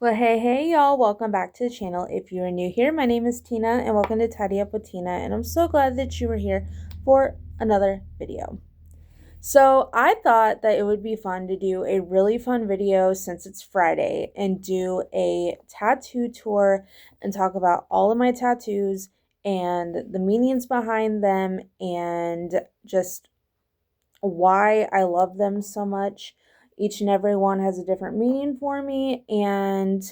Well, hey, y'all, welcome back to the channel. If you are new here, my name is Tina, and welcome to Tidy Up with Tina, and I'm so glad that you are here for another video. So, I thought that it would be fun to do a really fun video since it's Friday and do a tattoo tour and talk about all of my tattoos and the meanings behind them and just why I love them so much. Each and every one has a different meaning for me, and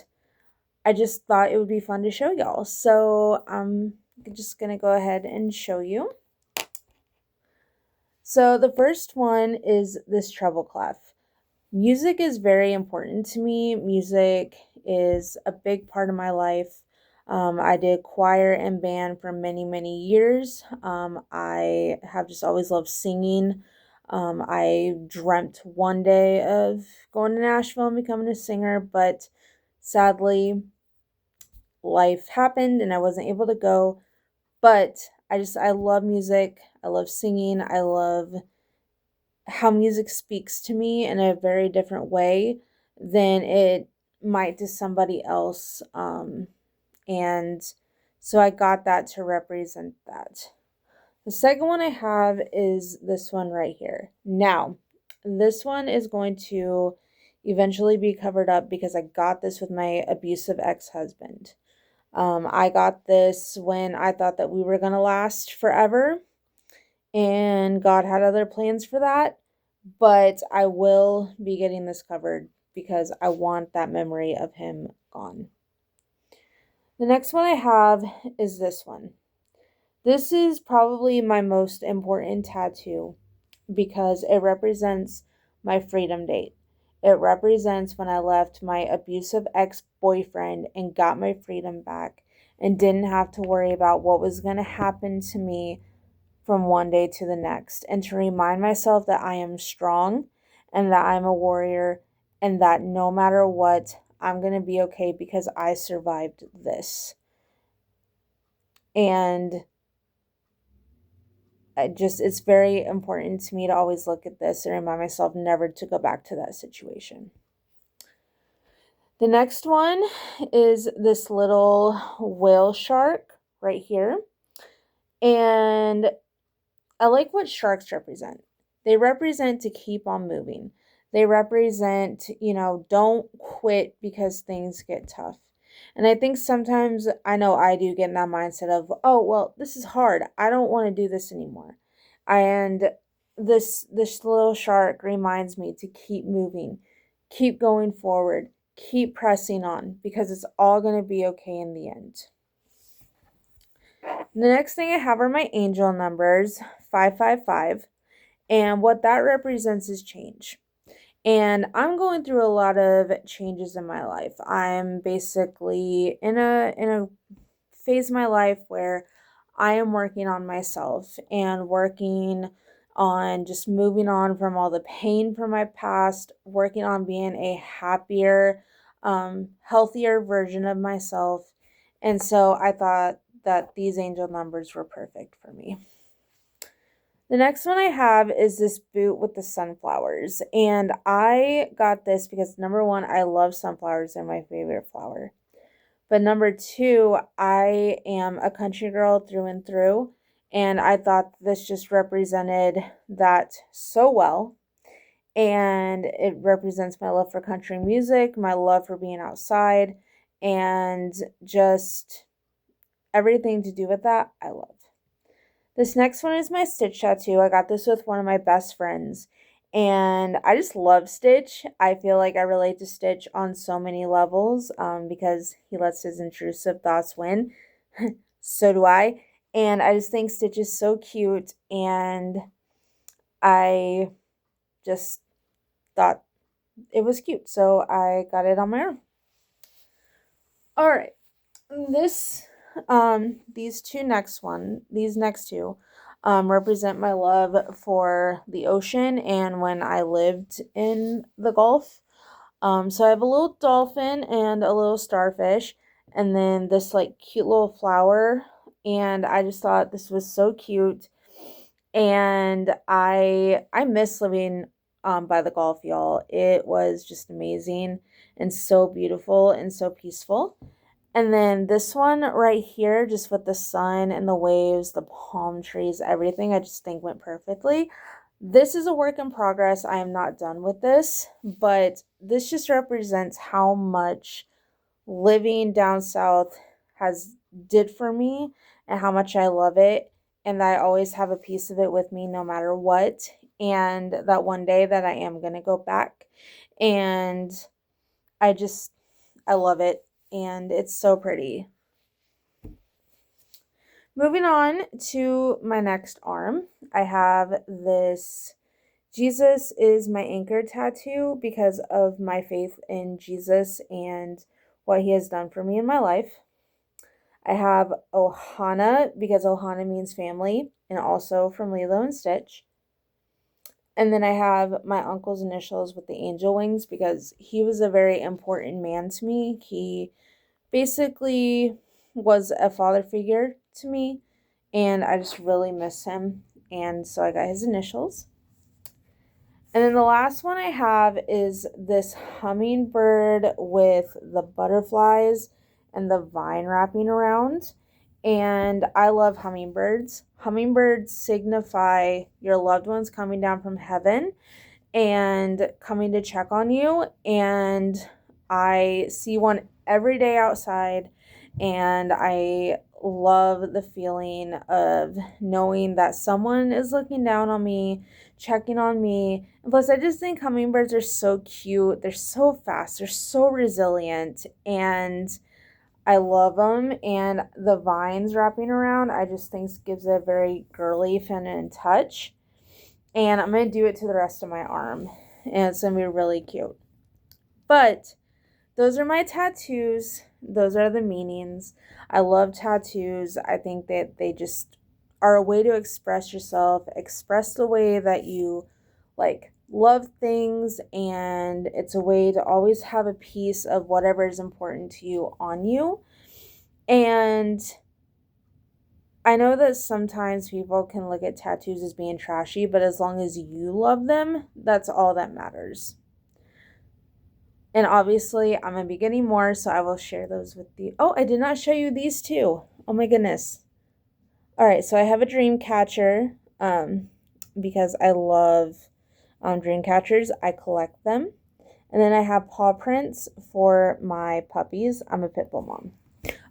I just thought it would be fun to show y'all. So I'm just going to go ahead and show you. So the first one is this treble clef. Music is very important to me. Music is a big part of my life. I did choir and band for many, many years. I have just always loved singing. I dreamt one day of going to Nashville and becoming a singer, but sadly, life happened and I wasn't able to go. But I love music. I love singing. I love how music speaks to me in a very different way than it might to somebody else. And so I got that to represent that. The second one I have is this one right here. Now, this one is going to eventually be covered up because I got this with my abusive ex-husband. I got this when I thought that we were going to last forever, and God had other plans for that. But I will be getting this covered because I want that memory of him gone. The next one I have is this one. This is probably my most important tattoo because it represents my freedom date. It represents when I left my abusive ex-boyfriend and got my freedom back and didn't have to worry about what was going to happen to me from one day to the next, and to remind myself that I am strong and that I'm a warrior and that no matter what, I'm going to be okay because I survived this. And it's very important to me to always look at this and remind myself never to go back to that situation. The next one is this little whale shark right here. And I like what sharks represent. They represent to keep on moving. They represent, don't quit because things get tough. And I think sometimes, I know I do get in that mindset of, oh, well, this is hard. I don't want to do this anymore. And this little shark reminds me to keep moving, keep going forward, keep pressing on, because it's all going to be okay in the end. The next thing I have are my angel numbers, 555, and what that represents is change. And I'm going through a lot of changes in my life. I'm basically in a phase of my life where I am working on myself and working on just moving on from all the pain from my past, working on being a happier, healthier version of myself. And so I thought that these angel numbers were perfect for me. The next one I have is this boot with the sunflowers. And I got this because number one, I love sunflowers. They're my favorite flower. But number two, I am a country girl through and through. And I thought this just represented that so well. And it represents my love for country music, my love for being outside, and just everything to do with that, I love. This next one is my Stitch tattoo. I got this with one of my best friends. And I just love Stitch. I feel like I relate to Stitch on so many levels because he lets his intrusive thoughts win. So do I. And I just think Stitch is so cute. And I just thought it was cute. So I got it on my arm. All right. These next two represent my love for the ocean and when I lived in the Gulf. So I have a little dolphin and a little starfish, and then this like cute little flower, and I just thought this was so cute. And I miss living by the Gulf, y'all. It was just amazing and so beautiful and so peaceful. And then this one right here, just with the sun and the waves, the palm trees, everything, I just think went perfectly. This is a work in progress. I am not done with this, but this just represents how much living down south has did for me and how much I love it, and I always have a piece of it with me no matter what, and that one day that I am going to go back, and I just I love it, and it's so pretty. Moving on to my next arm, I have this Jesus is my anchor tattoo because of my faith in Jesus and what he has done for me in my life. I have Ohana because Ohana means family, and also from Lilo and Stitch. And then I have my uncle's initials with the angel wings because he was a very important man to me. He basically was a father figure to me, and I just really miss him. And so I got his initials. And then the last one I have is this hummingbird with the butterflies and the vine wrapping around. And I love hummingbirds. Hummingbirds signify your loved ones coming down from heaven and coming to check on you. And I see one every day outside, and I love the feeling of knowing that someone is looking down on me, checking on me. And plus, I just think hummingbirds are so cute. They're so fast, they're so resilient, and I love them. And the vines wrapping around, I just think gives it a very girly, feminine touch. And I'm going to do it to the rest of my arm, and it's going to be really cute. But those are my tattoos. Those are the meanings. I love tattoos. I think that they just are a way to express yourself, express the way that you like love things, and it's a way to always have a piece of whatever is important to you on you. And I know that sometimes people can look at tattoos as being trashy, but as long as you love them, that's all that matters. And obviously, I'm going to be getting more, so I will share those with you. Oh, I did not show you these two. Oh my goodness. All right, so I have a dream catcher because I love dream catchers. I collect them. And then I have paw prints for my puppies. I'm a pit bull mom.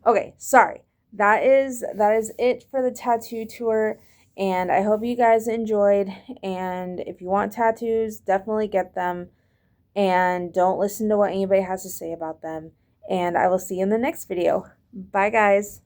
Okay, sorry. That is it for the tattoo tour, and I hope you guys enjoyed. And if you want tattoos, definitely get them, and don't listen to what anybody has to say about them. And I will see you in the next video. Bye, guys.